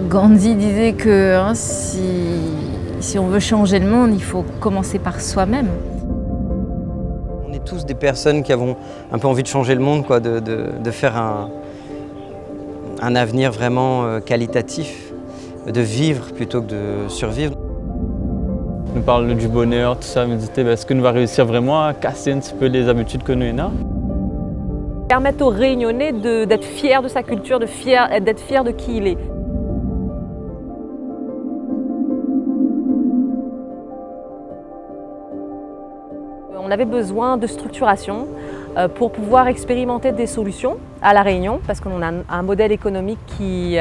Gandhi disait que si on veut changer le monde, il faut commencer par soi-même. On est tous des personnes qui avons un peu envie de changer le monde, quoi, de faire un avenir vraiment qualitatif, de vivre plutôt que de survivre. On nous parle du bonheur, tout ça, méditer, est-ce qu'on va réussir vraiment à casser un petit peu les habitudes que nous avons? Permettre aux Réunionnais d'être fiers de sa culture, d'être fiers de qui il est. On avait besoin de structuration pour pouvoir expérimenter des solutions à La Réunion, parce qu'on a un modèle économique qui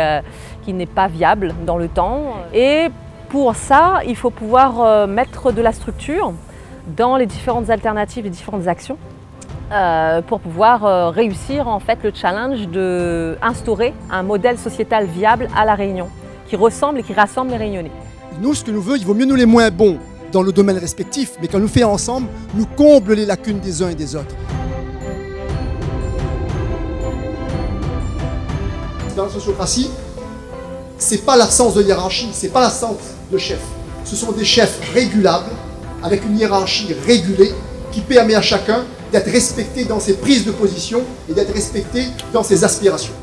n'est pas viable dans le temps. Et pour ça, il faut pouvoir mettre de la structure dans les différentes alternatives, les différentes actions, pour pouvoir réussir en fait le challenge d'instaurer un modèle sociétal viable à La Réunion, qui ressemble et qui rassemble les Réunionnais. Nous, ce que nous voulons, il vaut mieux nous les moins bons dans le domaine respectif, mais quand nous faisons ensemble, nous comblons les lacunes des uns et des autres. Dans la sociocratie, ce n'est pas l'absence de hiérarchie, ce n'est pas l'absence de chef. Ce sont des chefs régulables, avec une hiérarchie régulée, qui permet à chacun d'être respecté dans ses prises de position et d'être respecté dans ses aspirations.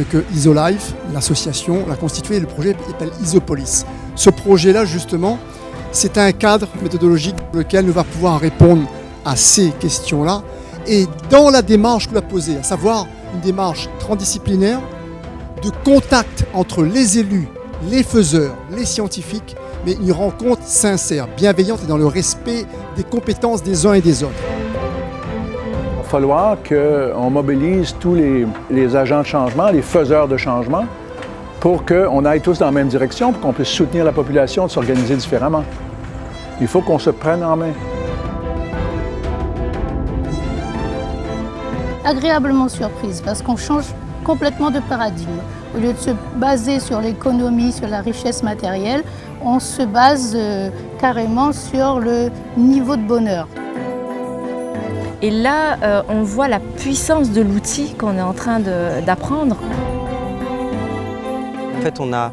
Que IsoLife, l'association, l'a constitué, le projet s'appelle Isopolis. Ce projet-là, justement, c'est un cadre méthodologique dans lequel nous va pouvoir répondre à ces questions-là. Et dans la démarche qu'on a posée, à savoir une démarche transdisciplinaire, de contact entre les élus, les faiseurs, les scientifiques, mais une rencontre sincère, bienveillante et dans le respect des compétences des uns et des autres. Il va falloir qu'on mobilise tous les agents de changement, les faiseurs de changement, pour qu'on aille tous dans la même direction, pour qu'on puisse soutenir la population de s'organiser différemment. Il faut qu'on se prenne en main. Agréablement surprise, parce qu'on change complètement de paradigme. Au lieu de se baser sur l'économie, sur la richesse matérielle, on se base carrément sur le niveau de bonheur. Et là, on voit la puissance de l'outil qu'on est en train d'apprendre. En fait, on a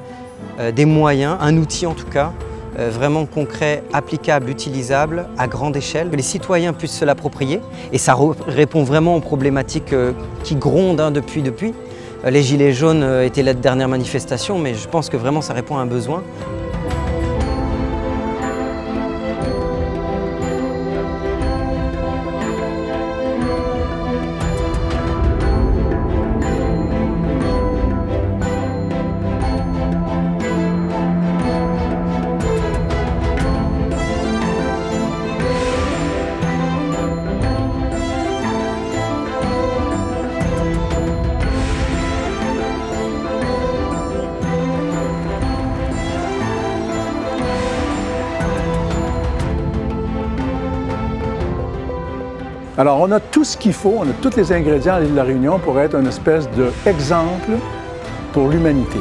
des moyens, un outil en tout cas, vraiment concret, applicable, utilisable, à grande échelle, que les citoyens puissent se l'approprier. Et ça répond vraiment aux problématiques qui grondent depuis. Les Gilets jaunes étaient la dernière manifestation, mais je pense que vraiment ça répond à un besoin. Alors, on a tout ce qu'il faut, on a tous les ingrédients à l'île de la Réunion pour être une espèce d'exemple pour l'humanité.